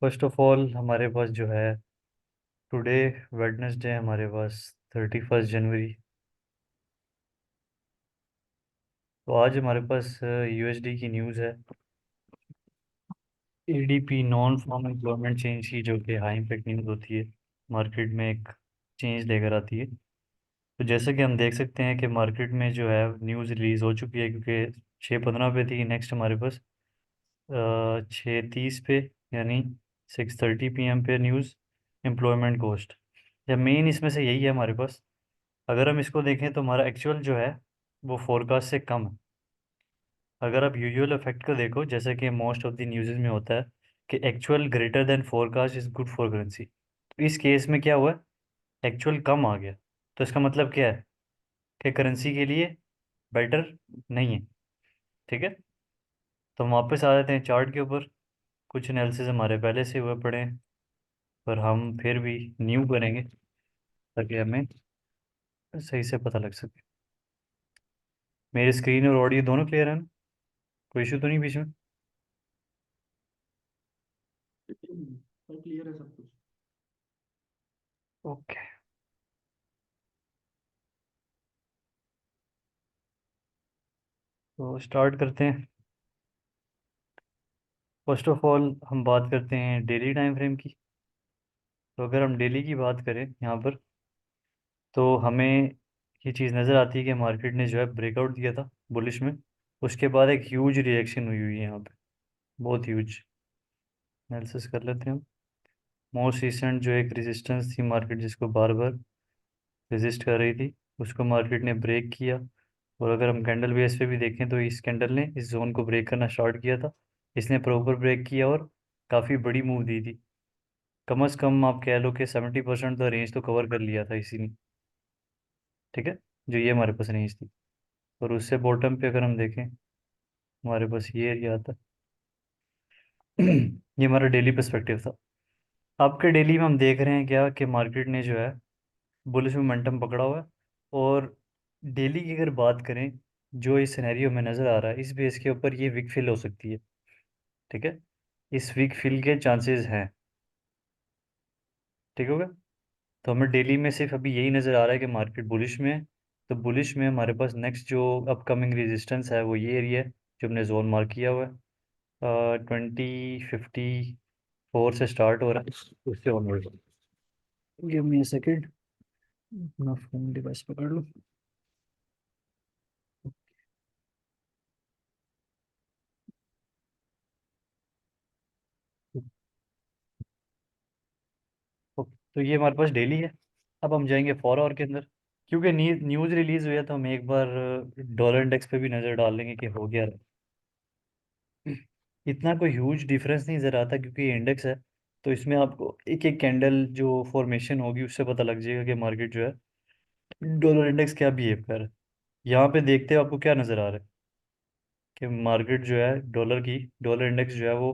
First of all हमारे पास जो है टुडे वेडनेसडे हमारे पास 31 जनवरी। तो आज हमारे पास यूएसडी की न्यूज़ है। ADP non farm employment change की, जो कि हाई इम्पैक्ट न्यूज़ होती है, मार्केट में एक चेंज लेकर आती है। तो जैसे कि हम देख सकते हैं कि मार्केट में जो है न्यूज़ रिलीज़ हो चुकी है, क्योंकि 6:15 पे थी। नेक्स्ट हमारे पास 6:30 पे, यानी 6:30 PM पे न्यूज़ एम्प्लॉयमेंट कोस्ट। या मेन इसमें से यही है हमारे पास। अगर हम इसको देखें तो हमारा एक्चुअल जो है वो फोरकास्ट से कम है। अगर आप यूजुअल इफेक्ट को देखो, जैसे कि मोस्ट ऑफ द न्यूज़ में होता है कि actual greater than forecast is good for currency, तो इस केस में क्या हुआ, एक्चुअल कम आ गया। तो इसका मतलब क्या है कि करेंसी के लिए बेटर नहीं है। ठीक है। तो हम वापस आ जाते हैं चार्ट के ऊपर। कुछ एनालिसिस हमारे पहले से हुए पड़े हैं, पर हम फिर भी न्यू करेंगे ताकि हमें सही से पता लग सके। मेरी स्क्रीन और ऑडियो दोनों क्लियर है ना? कोई इशू तो नहीं बीच में? पर क्लियर है सब कुछ। ओके, तो स्टार्ट करते हैं। फर्स्ट ऑफ ऑल हम बात करते हैं डेली टाइम फ्रेम की। तो अगर हम डेली की बात करें यहाँ पर, तो हमें ये चीज़ नज़र आती है कि मार्केट ने जो है ब्रेकआउट दिया था बुलिश में। उसके बाद एक ह्यूज रिएक्शन हुई हुई है यहाँ पे, बहुत ह्यूज। एनालिसिस कर लेते हैं हम। मोस्ट रिसेंट जो एक रेजिस्टेंस थी मार्केट जिसको बार बार रेजिस्ट कर रही थी, उसको मार्केट ने ब्रेक किया। और अगर हम कैंडल बेस पे भी देखें तो इस कैंडल ने इस जोन को ब्रेक करना स्टार्ट किया था। इसने प्रॉपर ब्रेक किया और काफ़ी बड़ी मूव दी थी। कम से कम आप कह लो कि 70% तो रेंज तो कवर कर लिया था इसी ने। ठीक है, जो ये हमारे पास रेंज थी। और उससे बॉटम पे अगर हम देखें, हमारे पास ये एरिया आता है। ये हमारा डेली पर्सपेक्टिव था। आपके डेली में हम देख रहे हैं क्या कि मार्केट ने जो है बुलिश मोमेंटम पकड़ा हुआ है। और डेली की अगर बात करें, जो इस सिनेरियो में नज़र आ रहा है, इस बेस के ऊपर ये वीक फिल हो सकती है। ठीक है, इस वीक फिल के चांसेस हैं। ठीक होगा। तो हमें डेली में सिर्फ अभी यही नज़र आ रहा है कि मार्केट बुलिश में है। तो बुलिश में हमारे पास नेक्स्ट जो अपकमिंग रेजिस्टेंस है वो ये एरिया है, जो हमने जोन मार्क किया हुआ है। 2054 से स्टार्ट हो रहा है, उससे onward. Give me a second, अपना फोन डिवाइस पकड़ लो। तो ये हमारे पास डेली है। अब हम जाएंगे 4 आवर के अंदर, क्योंकि न्यूज़ रिलीज हुई है, तो हम एक बार डॉलर इंडेक्स पे भी नज़र डाल लेंगे कि हो गया रहा। इतना कोई ह्यूज डिफरेंस नहीं नज़र आता, क्योंकि ये इंडेक्स है। तो इसमें आपको एक एक कैंडल जो फॉर्मेशन होगी उससे पता लग जाएगा कि मार्केट जो है डॉलर इंडेक्स क्या बिहेव कर रहा है। यहाँ पे देखते हो आपको क्या नज़र आ रहा है कि मार्केट जो है डॉलर इंडेक्स जो है वो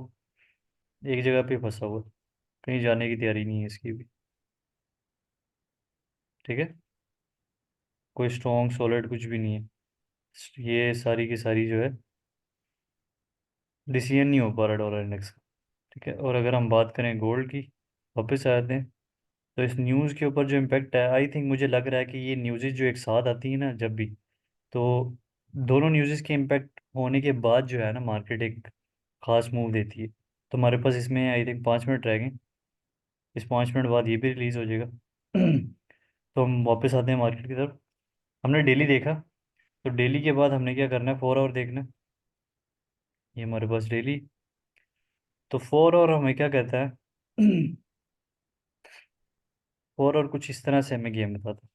एक जगह पे फंसा हुआ है, कहीं जाने की तैयारी नहीं है इसकी भी। ठीक है, कोई स्ट्रॉन्ग सॉलिड कुछ भी नहीं है। ये सारी की सारी जो है डिसीजन नहीं हो पा रहा डॉलर इंडेक्स का। ठीक है, और अगर हम बात करें गोल्ड की, वापस आ जाते हैं। तो इस न्यूज़ के ऊपर जो इम्पेक्ट है, आई थिंक मुझे लग रहा है कि ये न्यूज़ेस जो एक साथ आती है ना जब भी, तो दोनों न्यूज़ेस के इम्पेक्ट होने के बाद जो है ना मार्केट एक खास मूव देती है। तो हमारे पास इसमें आई थिंक 5 मिनट रह गए। इस 5 मिनट बाद ये भी रिलीज़ हो जाएगा। तो हम वापस आते हैं मार्केट की तरफ। हमने डेली देखा, तो डेली के बाद हमने क्या करना है, 4 आवर देखना है। ये हमारे पास डेली। तो 4 आवर हमें क्या कहता है? 4 आवर कुछ इस तरह से हमें गेम बताता है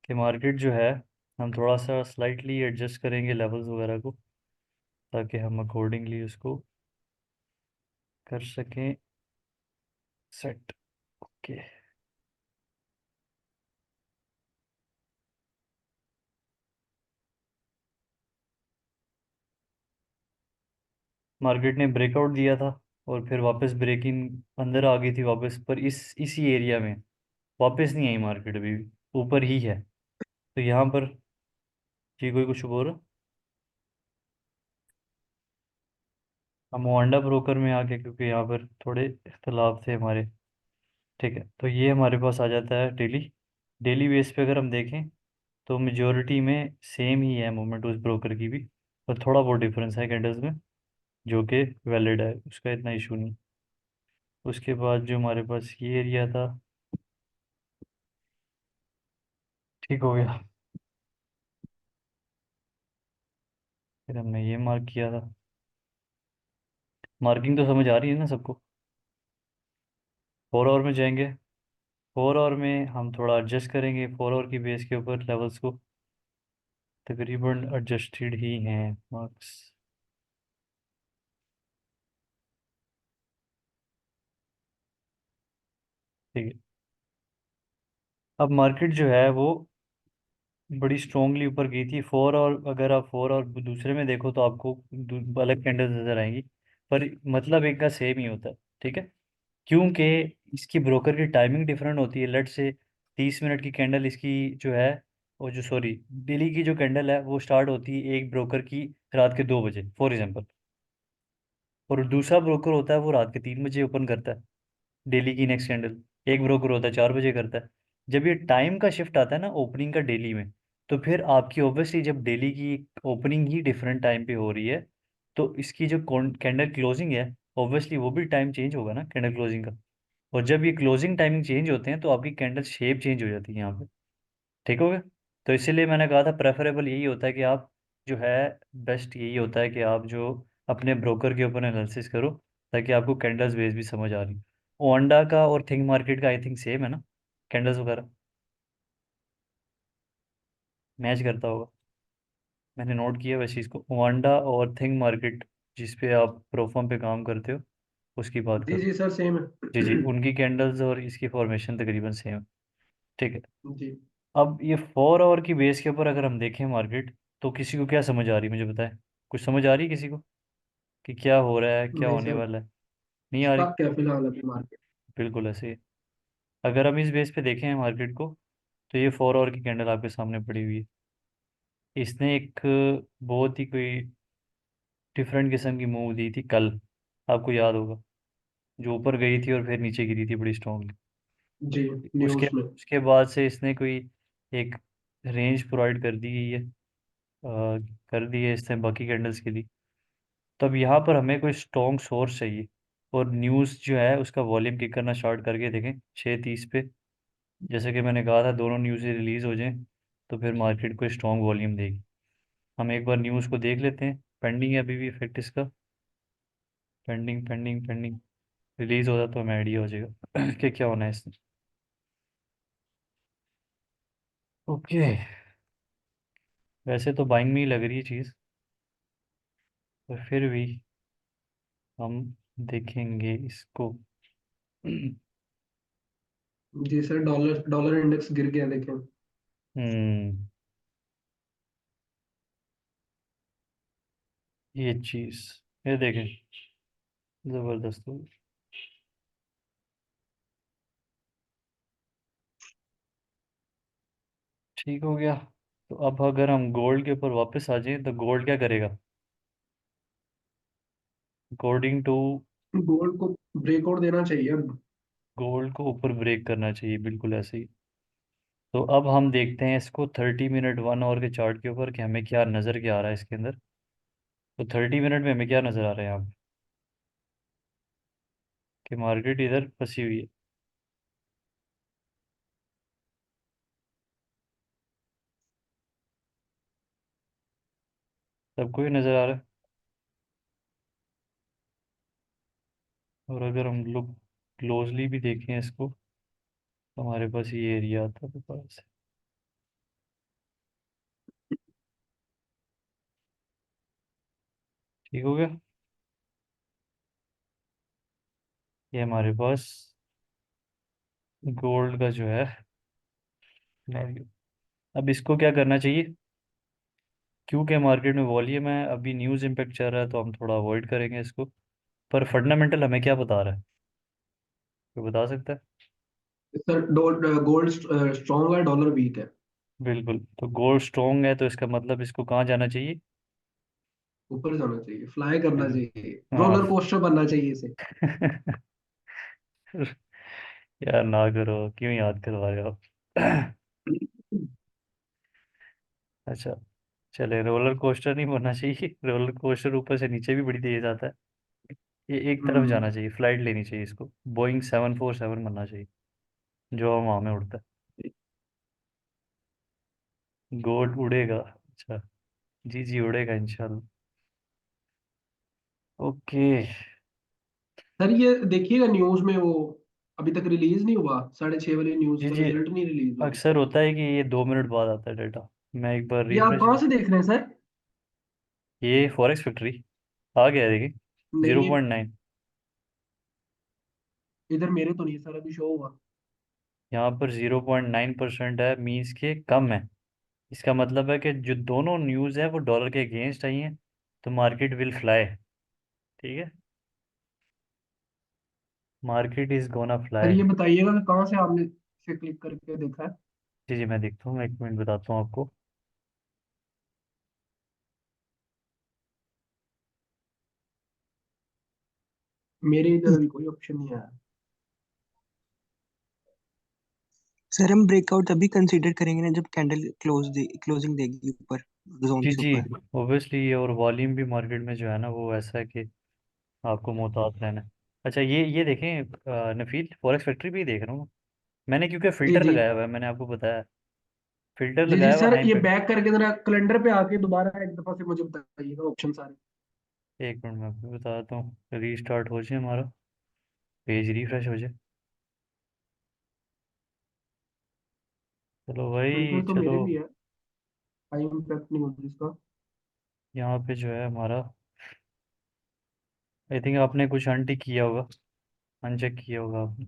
कि मार्केट जो है, हम थोड़ा सा स्लाइटली एडजस्ट करेंगे लेवल्स वगैरह को, ताकि हम अकॉर्डिंगली उसको कर सकें सेट। ओके, मार्केट ने ब्रेकआउट दिया था और फिर वापस ब्रेकिंग अंदर आ गई थी वापस, पर इसी एरिया में वापस नहीं आई मार्केट, अभी भी ऊपर ही है। तो यहाँ पर जी कोई कुछ बोल रहा? हम मोहंडा ब्रोकर में आ गए क्योंकि यहाँ पर थोड़े इख्तलाफ थे हमारे। ठीक है, तो ये हमारे पास आ जाता है डेली। डेली बेस पे अगर हम देखें तो मेजोरिटी में सेम ही है मूवमेंट उस ब्रोकर की भी, और थोड़ा बहुत डिफरेंस है कैंडल्स में, जो कि वैलिड है, उसका इतना इशू नहीं। उसके बाद जो हमारे पास ये एरिया था, ठीक हो गया। फिर हमने ये मार्क किया था। मार्किंग तो समझ आ रही है ना सबको? 4 आवर में जाएंगे। 4 आवर में हम थोड़ा एडजस्ट करेंगे 4 आवर की बेस के ऊपर लेवल्स को। तकरीबन एडजस्टेड ही हैं मार्क्स। ठीक है। अब मार्केट जो है वो बड़ी स्ट्रोंगली ऊपर गई थी 4 आवर। अगर आप 4 आवर दूसरे में देखो तो आपको अलग कैंडल्स नजर आएंगी, पर मतलब एक का सेम ही होता है। ठीक है, क्योंकि इसकी ब्रोकर की टाइमिंग डिफरेंट होती है। लेट से 30 मिनट की कैंडल इसकी जो है, वो जो सॉरी डेली की जो कैंडल है वो स्टार्ट होती है एक ब्रोकर की रात के 2 बजे फॉर एग्जाम्पल, और दूसरा ब्रोकर होता है वो रात के 3 बजे ओपन करता है डेली की नेक्स्ट कैंडल। एक ब्रोकर होता है 4 बजे करता है। जब ये टाइम का शिफ्ट आता है ना ओपनिंग का डेली में, तो फिर आपकी ऑब्वियसली जब डेली की ओपनिंग ही डिफरेंट टाइम पे हो रही है, तो इसकी जो कैंडल क्लोजिंग है, ऑब्वियसली वो भी टाइम चेंज होगा ना कैंडल क्लोजिंग का। और जब ये क्लोजिंग टाइमिंग चेंज होते हैं तो आपकी कैंडल शेप चेंज हो जाती है यहाँ पे। ठीक हो गया? तो इसीलिए मैंने कहा था प्रेफरेबल यही होता है कि आप जो है, बेस्ट यही होता है कि आप जो अपने ब्रोकर के ऊपर एनालिसिस करो, ताकि आपको कैंडल्स बेस भी समझ आ रही। ओंडा का और थिंक मार्केट का आई थिंक सेम है ना, कैंडल्स वगैरह मैच करता होगा। मैंने नोट किया वैसे चीज़ को, ओंडा और थिंक मार्केट जिस पे आप प्रोफॉर्म पे काम करते हो उसकी बात जी करो। जी सर, सेम जी जी, है। उनकी कैंडल्स और इसकी फॉर्मेशन तकरीबन सेम है। ठीक है। जी। अब ये 4 आवर की बेस के ऊपर अगर हम देखें मार्केट, तो किसी को क्या समझ आ रही है मुझे बताएं? कुछ समझ आ रही है किसी को कि क्या हो रहा है, क्या नहीं होने सर, वाला है? नहीं आ रही? स्टक क्या फिलहाल अभी मार्केट। बिल्कुल ऐसे ही है। अगर हम इस बेस पे देखें मार्केट को, तो ये 4 आवर की कैंडल आपके सामने पड़ी हुई है। इसने एक बहुत ही कोई डिफरेंट किस्म की मूव दी थी कल, आपको याद होगा, जो ऊपर गई थी और फिर नीचे गिरी थी बड़ी स्ट्रांगली। जी, उसके न्यूज़ में। उसके बाद से इसने कोई एक रेंज प्रोवाइड कर दी गई है, कर दी है इसने बाकी कैंडल्स के लिए। तब यहाँ पर हमें कोई स्ट्रॉन्ग सोर्स चाहिए, और न्यूज़ जो है उसका वॉल्यूम किक करना स्टार्ट करके देखें 6:30 पे। जैसे कि मैंने कहा था दोनों न्यूज़ें रिलीज़ हो जाएं तो फिर मार्केट को स्ट्रॉन्ग वॉल्यूम देगी। हम एक बार न्यूज़ को देख लेते हैं, पेंडिंग है अभी भी इफेक्ट इसका। पेंडिंग पेंडिंग पेंडिंग, रिलीज़ होता तो हमें आइडिया हो जाएगा कि क्या होना है इसमें। ओके, वैसे तो बाइंग में ही लग रही है चीज़, पर फिर भी हम देखेंगे इसको जी सर, डॉलर डॉलर इंडेक्स गिर गया देखें। हम्म, ये चीज़, ये देखें, ज़बरदस्त हो गई। ठीक हो गया। तो अब अगर हम गोल्ड के ऊपर वापस आ जाएं तो गोल्ड क्या करेगा अकॉर्डिंग टू? गोल्ड को ब्रेकआउट देना चाहिए अब। गोल्ड को ऊपर ब्रेक करना चाहिए, बिल्कुल ऐसे ही। तो अब हम देखते हैं इसको 30 मिनट 1 आवर के चार्ट के ऊपर कि हमें क्या नज़र क्या आ रहा है इसके अंदर। तो 30 मिनट में हमें क्या नज़र आ रहा है यहाँ पे, कि मार्केट इधर फंसी हुई है। सबको ही नज़र आ रहा है। और अगर हम लोग क्लोजली भी देखें इसको, तो हमारे पास ये एरिया आता है पास। ठीक हो गया। ये हमारे पास गोल्ड का जो है scenario। अब इसको क्या करना चाहिए? क्योंकि मार्केट में वॉल्यूम है, अभी न्यूज़ इम्पेक्ट चल रहा है, तो हम थोड़ा अवॉइड करेंगे इसको। पर फंडामेंटल हमें क्या बता रहा है, कोई बता सकता है? सर गोल्ड स्ट्रॉन्ग है, डॉलर वीक है। बिल्कुल, तो गोल्ड स्ट्रॉन्ग है तो इसका मतलब इसको कहाँ जाना चाहिए? ऊपर जाना चाहिए, फ्लाई करना बिल्कुल। चाहिए, हाँ। रोलर कोस्टर बनना चाहिए इसे। यार ना करो, क्यों याद करवा रहे हो आप? अच्छा, चले, रोलर कोस्टर नहीं बनना चाहिए। रोलर कोस्टर ऊपर से नीचे भी बड़ी तेज आता है। ये एक तरफ हम्म। जाना चाहिए, फ्लाइट लेनी चाहिए इसको। बोइंग 747 बनना चाहिए, जो हवा में उड़ता है। गोल्ड उड़ेगा, अच्छा। जी जी, उड़ेगा इंशाल्लाह। ओके। सर ये देखिएगा न्यूज में वो अभी तक रिलीज नहीं हुआ, 6:30 वाली न्यूज जी का जी, रिजल्ट नहीं रिलीज हुआ अक्सर उसका। होता है कि ये 2 मिनट बाद आता है डाटा। मैं एक बार ये आप रिफ्रेश। कहाँ से देख रहे हैं सर? ये फॉरेक्स फैक्ट्री आ गया, देखिए। जीरो नहीं ये पॉइंट नाइन इधर मेरे तो नहीं सर अभी शो हुआ। यहाँ पर 0.9% है, मीन्स के कम है। इसका मतलब है कि जो दोनों न्यूज़ है वो डॉलर के अगेंस्ट आई हैं, तो मार्केट विल फ्लाई। ठीक है, market is gonna sir fly. ये बताइएगा कि कहाँ से आपने इसे क्लिक करके देखा है? जी जी, मैं देखता हूँ, एक मिनट बताता हूँ आपको। मेरे इधर अभी कोई ऑप्शन नहीं आया। सर हम ब्रेकआउट तभी कंसीडर करेंगे ना जब कैंडल क्लोजिंग देगी ऊपर, जोन जी से जी, ऊपर। ओब्वियसली। और वॉल्यूम भी मार्केट में जो है ना वो ऐसा है कि आपको मोहतात रहना है। अच्छा, ये देखें, नफील, फॉरेक्स फैक्ट्री भी देख रहा हूँ मैंने, क्योंकि जी फ़िल्टर जी लगाया हुआ है, मैंने आपको बताया। फ़िल्टर जी जी लगाया हुआ सर, है ये पे। बैक करके जरा कैलेंडर पे आके दोबारा एक दफा से मुझे बताइएगा ऑप्शन सारे। एक मिनट में आपको बताता हूँ, रीस्टार्ट हो जाए हमारा, पेज रिफ्रेश हो जाए। चलो भाई, फिल्टर तो चलो। मेरे भी है, हाई इम्पैक्ट नहीं होती इसका। यहाँ पे जो है हमारा, आई थिंक आपने कुछ अनटिक किया होगा, अनचेक किया होगा आपने।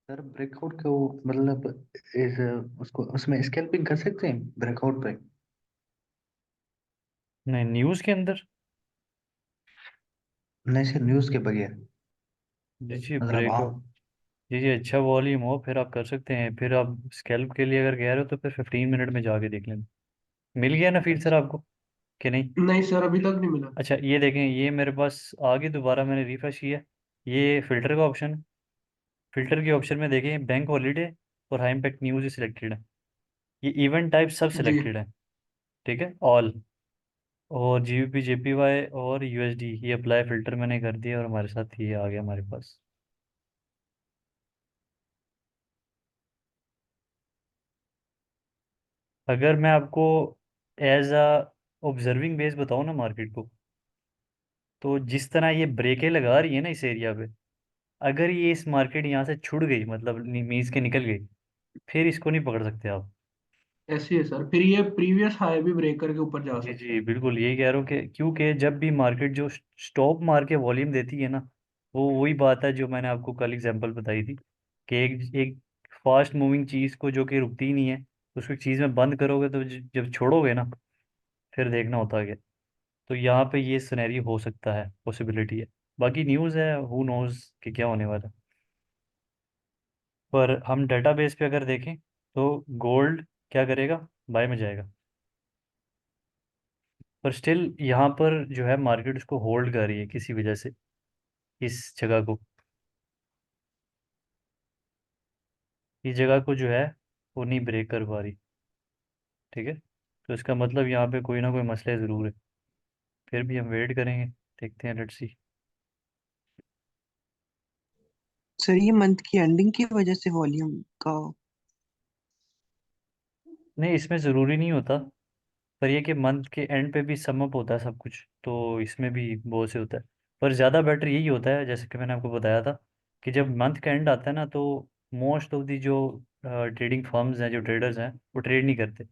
सर ब्रेकआउट को मतलब इस उसको उसमें स्कैल्पिंग कर सकते हैं ब्रेकआउट पे? नहीं, न्यूज़ के अंदर। नहीं सर, न्यूज़ के बगैर। जी जी, मतलब ब्रेकआउट। आप। जी जी, अच्छा वॉल्यूम हो फिर आप कर सकते हैं। फिर आप स्कैल्प के लिए अगर कह रहे हो तो फिर 15 मिनट में जाके देख लेना। मिल गया ना फील सर आपको, कि नहीं? नहीं सर अभी तक नहीं मिला। अच्छा, ये देखें, ये मेरे पास आगे दोबारा मैंने रिफ्रेश किया। ये फिल्टर का ऑप्शन। फिल्टर के ऑप्शन में देखें, बैंक हॉलीडे और हाई इम्पैक्ट न्यूज़ सिलेक्टेड है। ये इवेंट टाइप सब जी सिलेक्टेड है। ठीक है, ऑल। और जीबीपी, जेपीवाई और यूएसडी, ये अप्लाई फिल्टर मैंने कर दिया और हमारे साथ ये आ गया हमारे पास। अगर मैं आपको एज अ ऑब्जर्विंग बेस बताऊँ ना मार्केट को, तो जिस तरह ये ब्रेकें लगा रही है ना इस एरिया पे, अगर ये इस मार्केट यहाँ से छुड़ गई, मतलब मीज के निकल गई, फिर इसको नहीं पकड़ सकते आप। ऐसी है सर, फिर ये प्रीवियस हाई भी ब्रेक करके ऊपर जा जी सकता जी, है। बिल्कुल यही कह रहा हूँ कि क्योंकि जब भी मार्केट जो स्टॉप मार के वॉल्यूम देती है ना, वो वही बात है जो मैंने आपको कल एग्जांपल बताई थी, कि एक एक फास्ट मूविंग चीज़ को जो कि रुकती ही नहीं है, उसको एक चीज़ में बंद करोगे तो जब छोड़ोगे ना, फिर देखना होता है। तो यहाँ पे ये सिनेरियो हो सकता है, पॉसिबिलिटी है। बाकी न्यूज़ है, हु नोज़ कि क्या होने वाला है। पर हम डेटाबेस पे अगर देखें तो गोल्ड क्या करेगा, बाय में जाएगा। पर स्टिल यहाँ पर जो है मार्केट उसको होल्ड कर रही है किसी वजह से, इस जगह को, इस जगह को जो है वो नहीं ब्रेक कर पा रही। ठीक है, तो इसका मतलब यहाँ पे कोई ना कोई मसला ज़रूर है। फिर भी हम वेट करेंगे, देखते हैं, लेट्स सी। सर ये मंथ की एंडिंग की वजह से वॉल्यूम का। नहीं, इसमें ज़रूरी नहीं होता। पर ये कि मंथ के एंड पे भी सम अप होता है सब कुछ, तो इसमें भी बहुत से होता है। पर ज़्यादा बेटर यही होता है, जैसे कि मैंने आपको बताया था, कि जब मंथ का एंड आता है ना, तो मोस्ट ऑफ दी जो ट्रेडिंग फर्म्स हैं, जो ट्रेडर्स हैं, वो ट्रेड नहीं करते।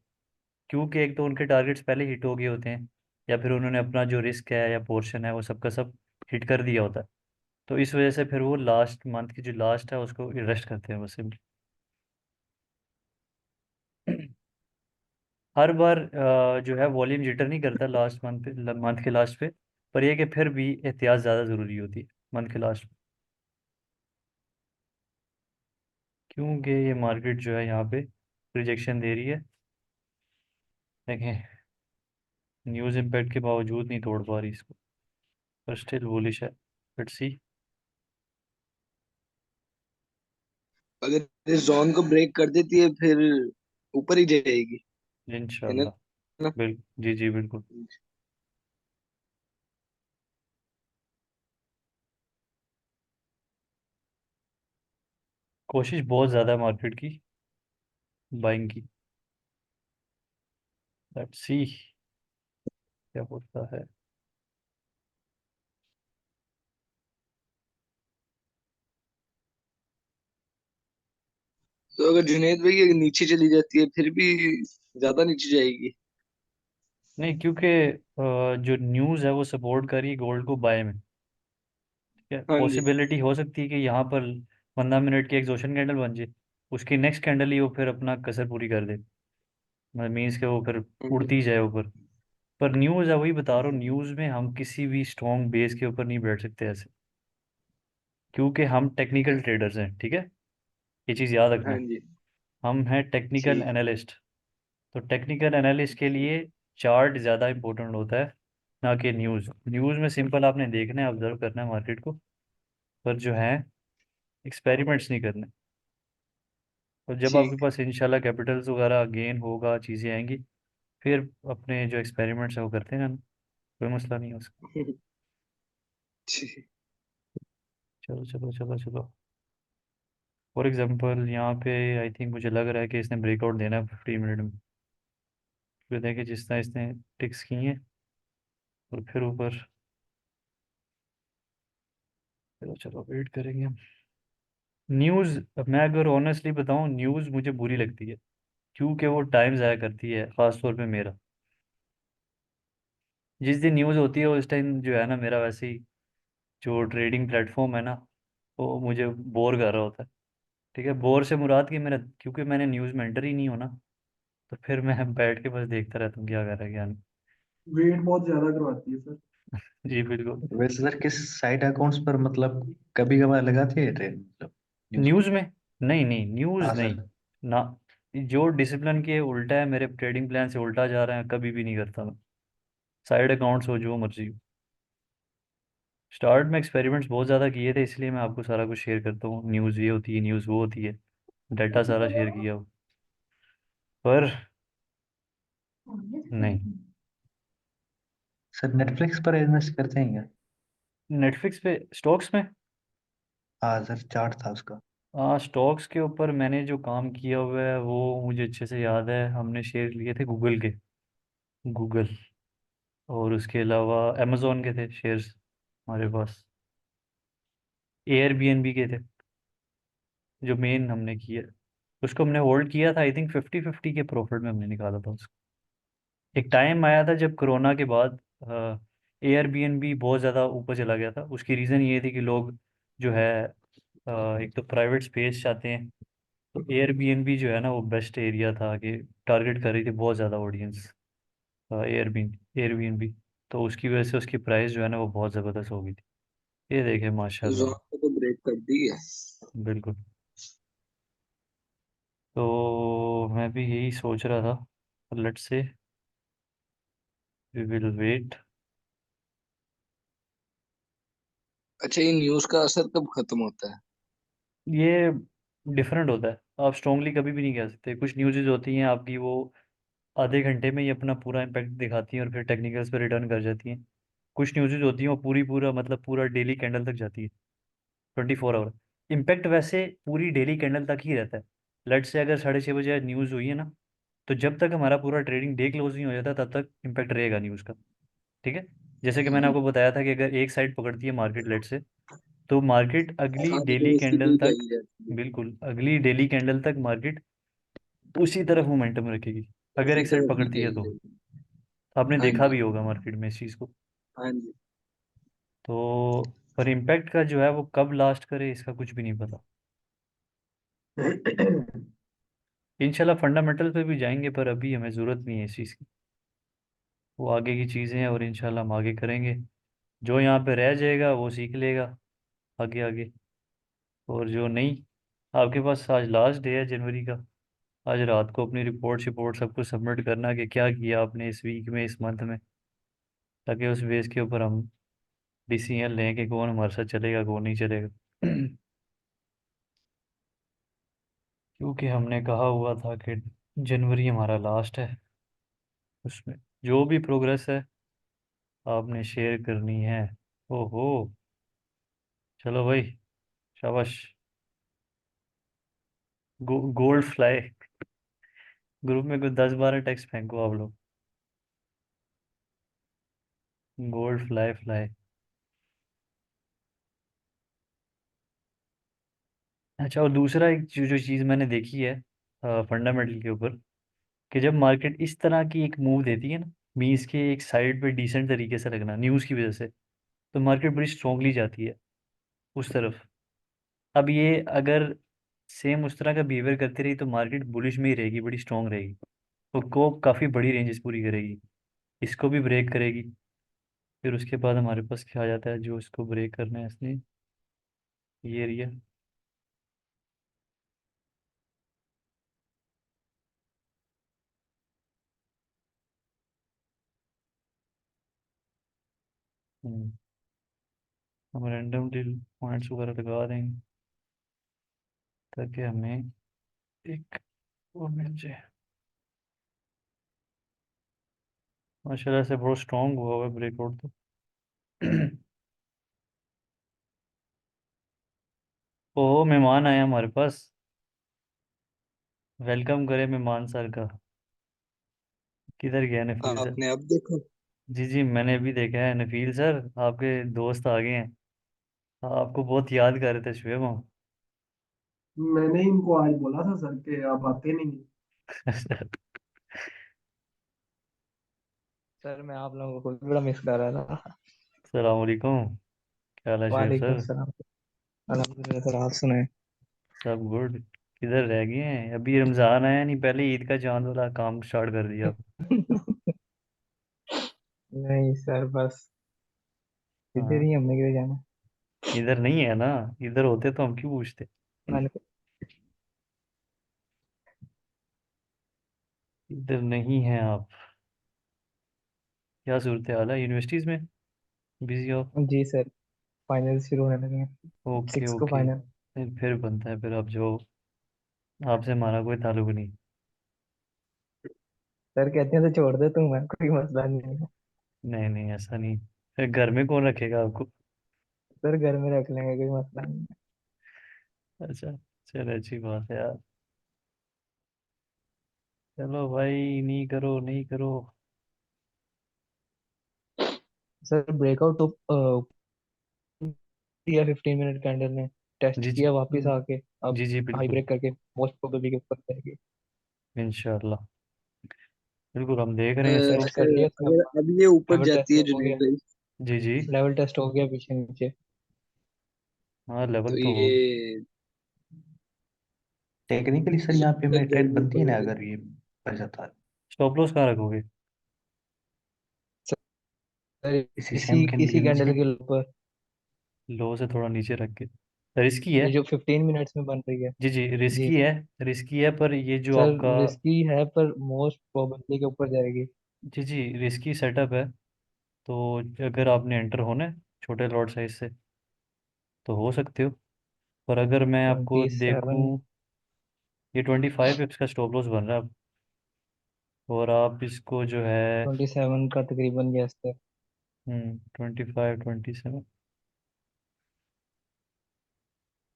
क्योंकि एक तो उनके टारगेट्स पहले हिट हो गए होते हैं, या फिर उन्होंने अपना जो रिस्क है या पोर्शन है वो सबका सब हिट कर दिया होता है। तो इस वजह से फिर वो लास्ट मंथ की जो लास्ट है उसको इन्वेस्ट करते हैं बस सिंपली। हर बार जो है वॉल्यूम जिटर नहीं करता लास्ट मंथ के लास्ट पे। पर यह कि फिर भी एहतियात ज़्यादा ज़रूरी होती है मंथ के लास्ट में, क्योंकि ये मार्केट जो है यहाँ पे रिजेक्शन दे रही है। देखें, न्यूज़ इम्पैक्ट के बावजूद नहीं तोड़ पा रही इसको, पर स्टिल बुलिश है। Let's see. अगर इस जोन को ब्रेक कर देती है फिर ऊपर ही जाएगी, है ना? इंशाल्लाह। बिल्कुल, जी जी बिल्कुल। कोशिश बहुत ज़्यादा है मार्केट की बाइंग की। लेट्स सी क्या होता है। तो अगर जुनेद भाई ये नीचे चली जाती है फिर भी ज्यादा नीचे जाएगी। नहीं, क्योंकि जो न्यूज़ है वो सपोर्ट कर रही है गोल्ड को बाय में। ठीक है, हाँ जी। पॉसिबिलिटी हो सकती है कि यहाँ पर 15 मिनट की एग्जॉशन कैंडल बन जाए, उसकी नेक्स्ट कैंडल ही वो फिर अपना कसर पूरी कर दे, मतलब मीन्स के वो फिर हाँ जी। उड़ती जाए ऊपर। पर न्यूज़ है, वही बता रहा हूँ, न्यूज़ में हम किसी भी स्ट्रॉन्ग बेस के ऊपर नहीं बैठ सकते ऐसे, क्योंकि हम टेक्निकल ट्रेडर्स हैं। ठीक है, ये चीज़ याद हाँ रखना। जी। हम हैं टेक्निकल ठीक। एनालिस्ट। तो टेक्निकल एनालिस्ट के लिए चार्ट ज़्यादा इंपॉर्टेंट होता है, ना कि न्यूज़। न्यूज़ में सिंपल आपने देखना है, ऑब्जर्व करना है मार्केट को, पर जो है एक्सपेरिमेंट्स नहीं करने। और जब आपके ठीक। पास इंशाल्लाह कैपिटल्स वगैरह गेन होगा, चीज़ें आएंगी, फिर अपने जो एक्सपेरिमेंट्स है वो करते हैं ना, कोई मसला नहीं है उसका। ठीक। चलो चलो चलो चलो। फॉर एग्जांपल यहाँ पे आई थिंक मुझे लग रहा है कि इसने ब्रेकआउट देना है 15 मिनट में। फिर देखें जिस तरह इसने टिक्स की हैं और फिर ऊपर। चलो चलो वेट करेंगे हम। न्यूज़, मैं अगर ऑनेस्टली बताऊँ, न्यूज़ मुझे बुरी लगती है, क्योंकि वो टाइम ज़ाया करती है, ख़ास तौर पे मेरा। जिस दिन न्यूज़ होती है उस टाइम जो है ना, मेरा वैसे ही जो ट्रेडिंग प्लेटफॉर्म है ना, वो मुझे बोर कर रहा होता है। ठीक है, बोर से मुराद कि मेरा, क्योंकि मैंने न्यूज़ में एंटर ही नहीं होना, तो फिर मैं बैठ के बस देखता रहता हूँ क्या कर रहा है क्या नहीं। वेट बहुत ज्यादा करवाती है सर। जी बिल्कुल। वैसे सर किस साइड अकाउंट्स पर मतलब कभी कभार लगाते हैं ट्रेड मतलब न्यूज़ में? न्यूज़ में? नहीं नहीं, न्यूज़ हाँ नहीं सर। ना। जो डिसिप्लिन के उल्टा है, मेरे ट्रेडिंग प्लान से उल्टा जा रहा है, कभी भी नहीं करता मैं। साइड अकाउंट्स हो जो मर्जी हो। स्टार्ट में एक्सपेरिमेंट्स बहुत ज़्यादा किए थे, इसलिए मैं आपको सारा कुछ शेयर करता हूँ। न्यूज़ ये होती है, न्यूज़ वो होती है, डाटा सारा शेयर किया हो। पर नहीं। सर नेटफ्लिक्स पर इन्वेस्ट करते हैं क्या? नेटफ्लिक्स पे स्टॉक्स में? हाँ सर, चार्ट था उसका। हाँ, स्टॉक्स के ऊपर मैंने जो काम किया हुआ है वो मुझे अच्छे से याद है। हमने शेयर लिए थे गूगल के, गूगल, और उसके अलावा अमेज़ोन के थे शेयर्स हमारे पास। एयरबीएनबी के थे जो मेन हमने किया। उसको हमने होल्ड किया था, आई थिंक 50-50 के प्रॉफिट में हमने निकाला था उसको। एक टाइम आया था जब कोरोना के बाद एयरबीएनबी बहुत ज़्यादा ऊपर चला गया था। उसकी रीज़न ये थी कि लोग जो है एक तो प्राइवेट स्पेस चाहते हैं। तो एयरबीएनबी जो है ना, वो बेस्ट एरिया था कि टारगेट कर रही थी बहुत ज़्यादा ऑडियंस, एयरबीएनबी। तो उसकी वजह से उसकी प्राइस जो है ना वो बहुत ज़बरदस्त हो गई थी। ये देखे जोन माशाल्लाह। को तो ब्रेक कर दी है। बिल्कुल। तो मैं भी यही सोच रहा था, let's say we will wait. अच्छा, ये न्यूज का असर कब खत्म होता है? ये डिफरेंट होता है, आप स्ट्रांगली कभी भी नहीं कह सकते। कुछ न्यूज़ेज होती हैं आपकी, वो आधे घंटे में ही अपना पूरा इम्पैक्ट दिखाती हैं और फिर टेक्निकल्स पे रिटर्न कर जाती हैं। कुछ न्यूज़ेज होती हैं वो पूरा मतलब पूरा डेली कैंडल तक जाती है, 24 आवर। इम्पैक्ट वैसे पूरी डेली कैंडल तक ही रहता है। लेट से अगर 6:30 बजे न्यूज़ हुई है ना, तो जब तक हमारा पूरा ट्रेडिंग डे क्लोज नहीं हो जाता तब तक इम्पैक्ट रहेगा न्यूज़ का। ठीक है, जैसे कि मैंने आपको बताया था कि अगर एक साइड पकड़ती है मार्केट लेट से, तो मार्केट अगली सारी डेली न्यूज की कैंडल भी तक, चली जाती है। बिल्कुल अगली डेली कैंडल तक मार्केट उसी तरफ मोमेंटम रखेगी, अगर उसी एक साइड तरफ ही पकड़ती है तो। जाएगी। आपने हाँ देखा जी। भी होगा मार्केट में इस चीज़ को। हाँ जी। तो पर इम्पैक्ट का जो है वो कब लास्ट करे इसका कुछ भी नहीं पता। इंशाल्लाह फंडामेंटल पे भी जाएंगे, पर अभी हमें ज़रूरत नहीं है इस चीज़ की। वो आगे की चीज़ें हैं और इंशाल्लाह हम आगे करेंगे। जो यहाँ पे रह जाएगा वो सीख लेगा आगे आगे। और जो नहीं, आपके पास आज लास्ट डे है जनवरी का। आज रात को अपनी रिपोर्ट शिपोर्ट सब कुछ सबमिट करना कि क्या किया आपने इस वीक में, इस मंथ में, ताकि उस बेस के ऊपर हम डिसीजन लें कि कौन हमारे साथ चलेगा कौन नहीं चलेगा। क्योंकि हमने कहा हुआ था कि जनवरी हमारा लास्ट है, उसमें जो भी प्रोग्रेस है आपने शेयर करनी है। ओहो, चलो भाई, शाबाश। Gold fly. ग्रुप में कुछ 10-12 टेक्स्ट फेंको आप लोग। Gold fly fly. अच्छा, और दूसरा एक जो चीज़ मैंने देखी है फंडामेंटल के ऊपर, कि जब मार्केट इस तरह की एक मूव देती है ना, मीन्स के एक साइड पे डिसेंट तरीके से लगना न्यूज़ की वजह से, तो मार्केट बड़ी स्ट्रांगली जाती है उस तरफ। अब ये अगर सेम उस तरह का बिहेवियर करती रही तो मार्केट बुलिश में ही रहेगी, बड़ी स्ट्रांग रहेगी, तो को काफ़ी बड़ी रेंजेस पूरी करेगी, इसको भी ब्रेक करेगी। फिर उसके बाद हमारे पास क्या आ जाता है जो इसको ब्रेक करना है इसने, ये एरिया। हम रैंडम डिल पॉइंट्स वगैरह लगा देंगे ताकि हमें एक वो मिल जाए। माशाल्लाह से बहुत स्ट्रांग हुआ हुआ है ब्रेकआउट तो। ओह, मेहमान आए हमारे पास। वेलकम करें मेहमान सर का। किधर गया नफील सर? आपने अब देखो। जी जी, मैंने भी देखा है नफील सर, आपके दोस्त आ गए हैं। आपको बहुत याद कर रहे थे शुएब हम। मैंने इनको आज बोला था सर के आप आते नहीं हैं। सर मैं आप लोगों को भी बड़ा मिस कर रहा था। अस्सलाम वालेकुम। क्या हाल है शुएब वालेकुम सर? सलाम। अल्हम्दुलिल्लाह सर, आप सुनाए? सब गुड। किधर रह गए हैं? अभी रमज़ान आया नहीं, पहले ईद का चांद वाला काम स्टार्ट कर दिया। नहीं सर, बस इधर हाँ, ही हमने किधर जाना। इधर नहीं है ना, इधर होते तो हम क्यों पूछते। मैंने इधर नहीं है आप। क्या सूरत हाल है यूनिवर्सिटीज़ में? बिजी हो? जी सर, फाइनल शुरू होने लगे हैं। ओके 6 को ओके। फाइनल। फिर बनता है, फिर आप जो, आपसे हमारा कोई ताल्लुक नहीं। सर कहते हैं तो छोड़ दे तू, मैं कोई मसला नहीं है। नहीं नहीं, ऐसा नहीं। फिर घर में कौन रखेगा आपको? सर घर में रख लेंगे, कोई मसला नहीं है। अच्छा, चलो अच्छी बात है यार। चलो भाई, नहीं करो नहीं करो। सर ब्रेकआउट तो किया 15 मिनट कैंडल ने, टेस्ट जी जी। किया वापस आके। अब जी जी, हाई बिल्कुल। ब्रेक करके मोस्ट प्रोबेबली के ऊपर जाएगी। इंशाल्लाह। बिल्कुल, हम देख रहे हैं टेस्ट इसको। कर अगर लिया इसका, अगर अब ये ऊपर लेवल टेस्ट जाती है हो जुनेद गया। भाई, जी जी। लेवल टेस्ट हो गया पीछे नीचे। हाँ, लेवल तो तो हो। ये टेक्निकली सर यहाँ पे तक मैं ट्रेंड जाएगी बनती है ऊपर ना वाले। अगर ये बढ़ जाता है? स्टॉप लॉस कहाँ रखोगे? सर इसी इसी सेम कैंडल इसी के कैंडल नीचे। के ऊपर, लो से थोड़ा नीचे रख के। रिस्की है। ये जो 15 मिनट्स में बन रही है। जी जी, जी रिस्की है। रिस्की है, पर ये जो सर, आपका, रिस्की है पर मोस्ट प्रोबेबली के ऊपर जाएगी। जी जी, रिस्की सेटअप है। तो अगर आपने एंटर होना है छोटे लॉट साइज से तो हो सकते हो, पर अगर मैं आपको 27। देखूं, ये 25 पिप्स का स्टॉप लॉस बन रहा है अब, और आप इसको जो है, 27 का तकरीबन गैस है। 25 27,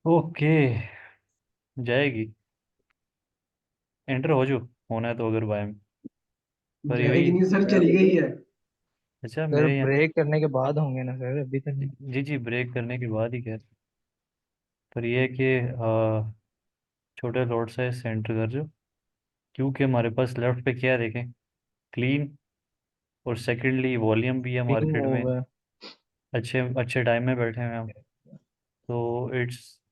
ओके, जाएगी। एंटर हो जो, होना है तो अगर बाय में, पर ये जाएगी वही। नहीं सर, मैं चली गई बोलूं। है। अच्छा, सर मेरे यहाँ। ब्रेक करने के बाद होंगे ना सर, अभी तक नहीं। जी जी, ब्रेक करने के बाद ही कह, पर ये है कि छोटे लॉट साइज से एंटर कर जो, क्योंकि हमारे पास लेफ्ट पे क्या है देखें, क्लीन, और सेकेंडली वॉल्यूम भी है तीन मार्केट में। मूव है। अच्छे अच्छे टाइम में बैठे हुए हैं हम, तो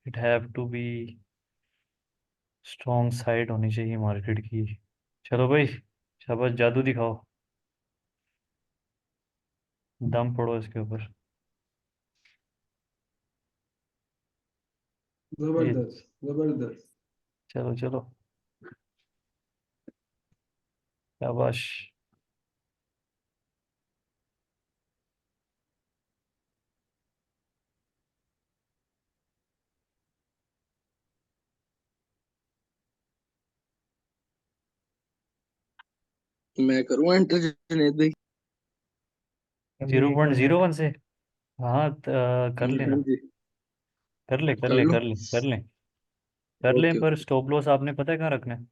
it have to be strong side होनी चाहिए मार्केट की। चलो भाई, शाबाश, जादू दिखाओ, दम पड़ो इसके ऊपर। ये, जबरदस्त जबरदस्त। चलो चलो, शाबाश। मैं करूँ एंटर जुनेद भाई? अभी जीरो एक पॉइंट जीरो मिनट। वन से। हाँ, कर हाँ लेना। जी। कर ले कर कर ले लो। कर ले कर ले कर ले, ओके पर ओके। स्टॉप लॉस आपने पता है कहाँ रखना है?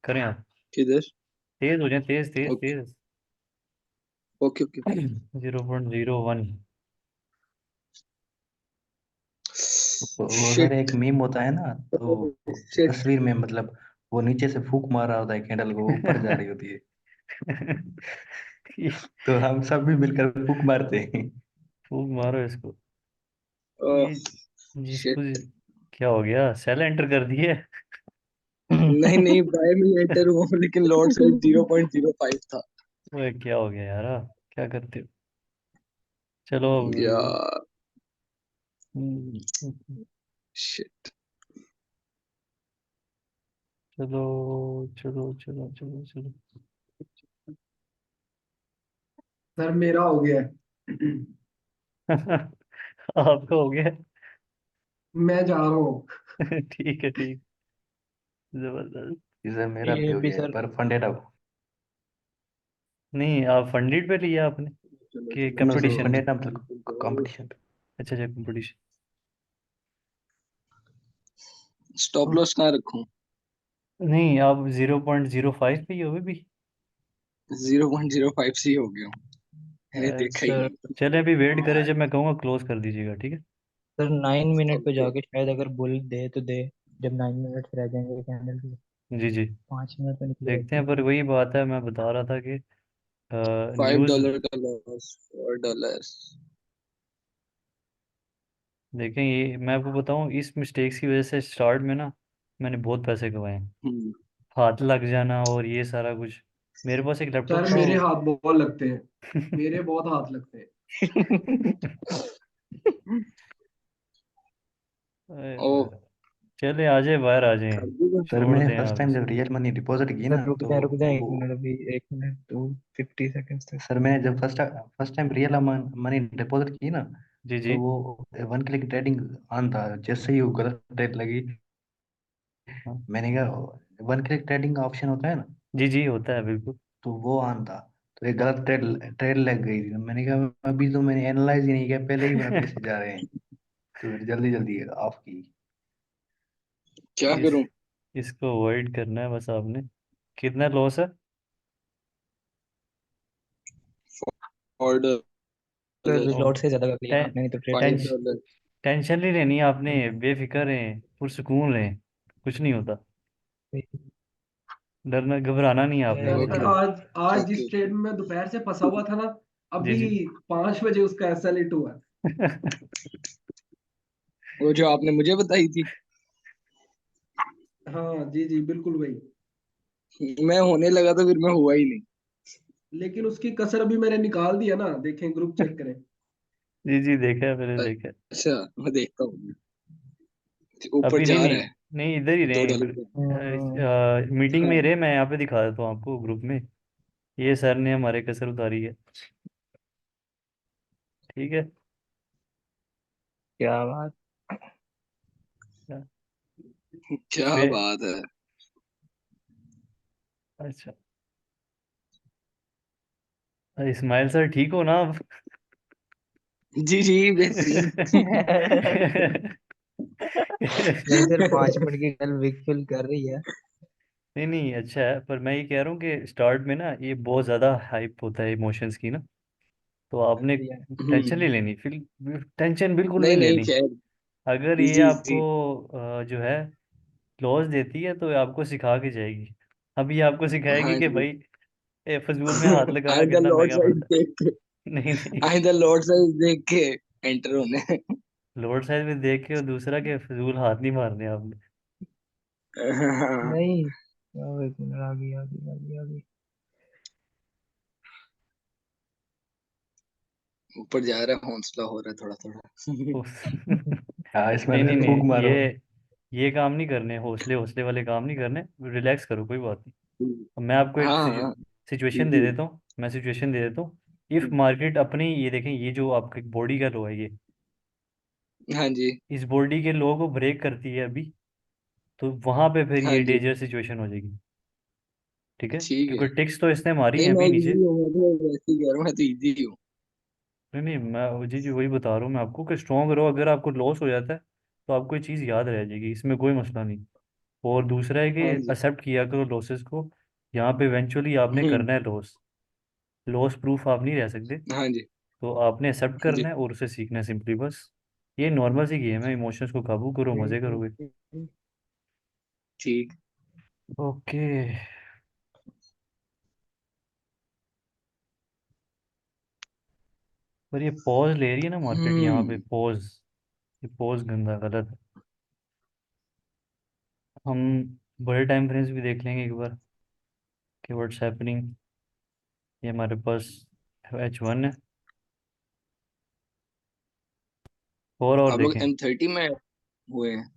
करें आप, किधर? तेज हो जाए, तेज तेज ओके तेज। Okay okay. 0.01। वो सर एक शिट। मीम होता है ना, तो शिट। तस्वीर में मतलब वो नीचे से फूक मार रहा होता है कैंडल को, वो ऊपर जा रही होती है। तो हम सब भी मिलकर फूक मारते हैं। फूक मारो इसको। ओह ये जिसको, शिट। क्या हो गया, सेल एंटर कर दिए? नहीं नहीं, बाय में एंटर हुआ हूँ, लेकिन लॉट साइज 0.05 था। ओए क्या हो गया यार, क्या करते हो? चलो अब, यार हम्म, शिट। चलो चलो चलो चलो चलो। सर मेरा हो गया है। आपका हो गया? मैं जा रहा हूँ। ठीक है, ठीक, जबरदस्त। इसे मेरा भी ये हो भी गया है, सर। पर फंडेड अब। नहीं, आप फंडेड पे लिया आपने चलो कि चलो नो सर, कंपटीशन पे? फंडेड मतलब कंपटीशन। अच्छा अच्छा, कंपटीशन। स्टॉप लॉस कहाँ रखूं? नहीं, आप 0.05 पे ही हो अभी भी? 0.05 से ही हो गया हूँ। मैंने देखा ही सर नहीं। चले, अभी वेट करें, जब मैं कहूँगा क्लोज कर दीजिएगा, ठीक है? सर 9 मिनट पे ओके। जाके शायद अगर बुल दे तो दे। जब 9 मिनट रह जाएंगे कैंडल के, जी जी, 5 मिनट तो निकले देखते हैं, रहती पर वही बात है, मैं बता रहा था कि फाइव न्यूज़, डॉलर का लॉस, $4। देखें, ये मैं आपको बताऊं, इस मिस्टेक्स की वजह से स्टार्ट में ना मैंने बहुत पैसे कमाए हैं। हम्म। हाथ लग जाना और ये सारा कुछ। मेरे पास एक लैपटॉप सर था मेरे वो। हाथ बहुत लगते हैं। मेरे बहुत हाथ लगते हैं। अरे ओ, वाह। चले, आ जाए, बाहर आ जाए, कर दूंगा। सर छोड़ मैंने दें फर्स्ट आप टाइम जब इसको। रियल मनी डिपॉजिट की सर ना, रुक तो जाए, रुक जाए, एक वो मिनट, अभी 1 मिनट तो 50 सेकेंड्स तक। सर मैंने जब first time real money deposit की ना, जी जी तो वो वन क्लिक ट्रेडिंग ऑन था। जैसे ही वो गलत ट्रेड लगी, हाँ, मैंने कहा वन क्लिक ट्रेडिंग का ऑप्शन होता है ना, जी जी, होता है बिल्कुल। तो वो ऑन था। तो एक गलत ट्रेड ट्रेड लग गई थी। मैंने कहा अभी तो मैंने एनालाइज ही नहीं किया, पहले ही मेरा पैसे जा रहे हैं। तो फिर जल्दी जल्दी ऑफ की। क्या इस करूं? इसको अवॉइड करना है बस आपने। कितना लॉस है? ऑर्डर। सर ओ, लॉट से ज्यादा कर लिया टे, आपने, नहीं तो ट्रेड फाइव सही टेंश, था। डॉलर टेंशन नहीं लेनी है आपने, बेफिक्र रहें, पुरसुकून रहें, कुछ नहीं होता। डरना घबराना नहीं है आपने इन सर ओके चीज़ों से। आज आज जिस ओके। ट्रेड में मैं दोपहर से फंसा हुआ था ना, जी अभी जी। 5 बजे उसका एसएल हिट हुआ है। वो जो आपने मुझे बताई थी। हाँ जी जी बिल्कुल भाई। मैं होने लगा तो फिर मैं हुआ ही नहीं। लेकिन उसकी कसर अभी मैंने निकाल दिया ना, देखें ग्रुप चेक करें। जी जी, देखा है, मैंने देखा है। अच्छा, मैं देखता हूँ। ऊपर अभी नहीं जा नहीं रहा है। नहीं, इधर ही 2 डॉलर का। रहे, मीटिंग में ही हाँ रहे, मैं यहाँ पे दिखा देता हूँ आपको ग्रुप में। ये सर ने हमारे कसर उतारी है, ठीक है। क्या बात। क्या फे बात है। अच्छा, इस्माइल सर, ठीक हो ना आप? जी जी, बेहतरीन। नहीं सर, 5 मिनट की कल विक फिल कर रही है। नहीं नहीं, अच्छा है, पर मैं ये कह रहा हूँ कि स्टार्ट में ना ये बहुत ज़्यादा हाइप होता है इमोशंस की ना, तो हाँ आपने जी, हाँ। टेंशन नहीं लेनी, फिर टेंशन बिल्कुल नहीं नहीं नहीं, लेनी। खैर। अगर ये जी आपको जी। जो है क्लॉज देती है, तो ये आपको सिखा के जाएगी। अब ये आपको सिखाएगी हाँ कि जी। भाई, फजूल में हाथ लगाना आइंदा कितना लॉर्ड महंगा साइज पड़ता देख के, है। नहीं नहीं, आइंदा लॉर्ड साइज देख के एंटर होने। लोड साइज में देख के और दूसरा के फजूल हाथ नहीं मारने आपने। नहीं, एक मिनट, आ गई आ गई आ गई आ गई। ऊपर जा रहा है, हौसला हो रहा है थोड़ा थोड़ा। उस- हाँ इसमें नहीं नहीं से फूक नहीं, मारो। ये काम नहीं करने, हौसले हौसले वाले काम नहीं करने। रिलैक्स करो, कोई बात नहीं। अब मैं आपको एक हाँ हाँ सिचुएशन दे इजी। देता हूँ, मैं सिचुएशन दे देता हूँ। इफ मार्केट अपनी, ये देखें, ये जो आपकी बॉडी का लो है, ये हाँ जी। इस बॉडी के लो को ब्रेक करती है अभी, तो वहां पे फिर हाँ ये जी। डेंजर सिचुएशन हो जाएगी। ठीक है, ठीक है। क्योंकि टिक्स तो इसने मारी नहीं है मैं अभी नीचे। इजी हूँ, मैं तो वैसे ही कह रहा हूँ, मैं तो इजी हूँ। नहीं नहीं, मैं जी जी वही बता रहा हूँ मैं आपको कि स्ट्रॉन्ग रहो। अगर आपको लॉस हो जाता है तो आपको ये चीज़ याद रह जाएगी, इसमें कोई मसला नहीं। और दूसरा है कि हाँ जी। एक्सेप्ट किया करो लॉसेस को। यहाँ पे इवेंचुअली आपने हम्म। करना है लॉस, लॉस प्रूफ आप नहीं रह सकते। हाँ जी। तो आपने एक्सेप्ट हाँ जी। करना है और उसे सीखना है सिंपली, बस। ये नॉर्मल सी गेम है, इमोशंस को काबू करो, मज़े करोगे। ठीक। ओके। पर ये पॉज ले रही है ना मार्केट, यहाँ पे हम्म। पॉज, ये पॉज गंदा गलत है। हम बड़े टाइम फ्रेम्स भी देख लेंगे एक बार कि व्हाट्स हैपनिंग। ये हमारे पास H1 है। और आप लोग देखें। M30 में हुए हैं?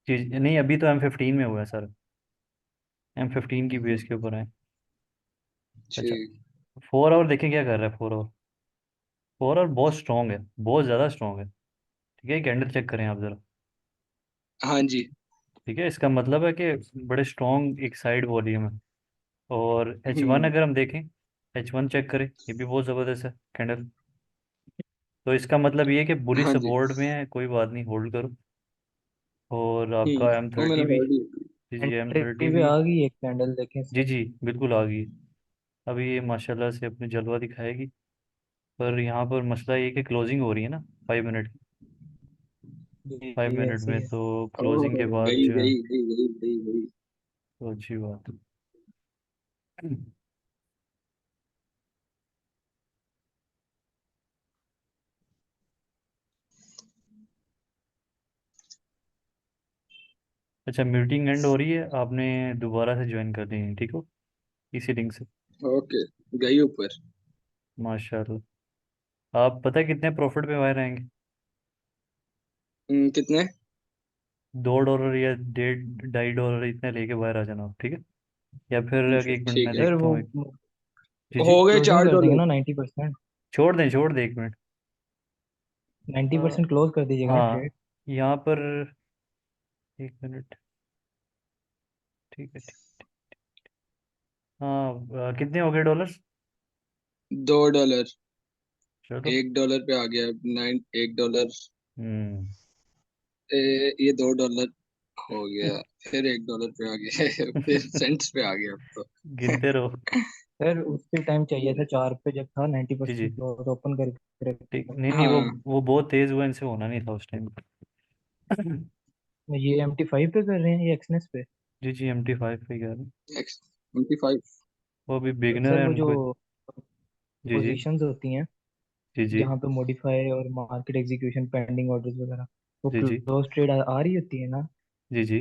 चीज नहीं, अभी तो M15 में हुआ है सर, M15 की बेस के ऊपर है। अच्छा, ठीक। 4 आवर देखें क्या कर रहा है। 4 आवर, 4 आवर बहुत स्ट्रॉन्ग है, बहुत ज़्यादा स्ट्रॉन्ग है। ठीक है, कैंडल चेक करें आप ज़रा। हाँ जी। ठीक है, इसका मतलब है कि बड़े स्ट्रॉन्ग एक साइड वॉल्यूम है। और H1 हम्म। अगर हम देखें, H1 चेक करें, ये भी बहुत ज़बरदस्त है कैंडल। तो इसका मतलब ये है कि बुरी हाँ जी। सपोर्ट में है, कोई बात नहीं, होल्ड करो। और आपका एम वो मैंने थर्टी भी, हेard ही। जी जी M30 एंट्री पे भी। आ गई एक कैंडल, देखें जी इसका। जी बिल्कुल आ गई। अभी ये माशाल्लाह से अपनी जलवा दिखाएगी। पर यहाँ पर मसला ये है कि क्लोजिंग हो रही है ना 5 मिनट की। जी 5 मिनट ऐसे ही में है। तो ओह, क्लोजिंग के बाद गई जो है, गई गई गई गई गई। तो अच्छी बात है। अच्छा, मीटिंग एंड हो रही है, आपने दोबारा से ज्वाइन कर ली है, ठीक हो, इसी लिंक से। ओके, गई ऊपर। माशाल्लाह। आप पता है कितने प्रॉफिट पे बाहर आएंगे? कितने? $2 या 1.5 $2 इतने लेके बाहर आ जाना आप, ठीक है? या फिर अगर 1 मिनट ठीक मैं है। सर देखता वो हूँ जी जी, हो गए क्लोजिंग चार कर देंगे डॉलर ना 90%। छोड़ दें 1 मिनट। 90% क्लोज कर दीजिएगा ना हाँ, ट्रेड। यहाँ पर 1 मिनट, ठीक है, ठीक। हाँ, कितने हो गए डॉलर्स? $2। चलो। $1 पे आ गया अब, $1। हम्म। ये $2 हो गया। फिर $1 पे आ गया। फिर सेंट्स पे आ गया अब तो। गिनते रहो। सर उसी टाइम चाहिए था 4 पे, जब था जी जी, 90% क्लोज, ओपन करके ठीक। रखा। नहीं नहीं, वो हाँ। वो बहुत तेज हुआ, इनसे होना नहीं था उस टाइम। ये MT5 पे कर रहे हैं, ये एक्सनेस पे? जी जी, MT5 पे कह रहे हैं। X25। वो अभी बिगनर सर है वो जो उनको। जी जी, पोजीशंस होती हैं जी जी, जहाँ पे मॉडिफाई और मार्केट एग्जीक्यूशन पेंडिंग ऑर्डर्स वगैरह, वो जी जी, क्लोज ट्रेड आ रही होती है ना? जी जी।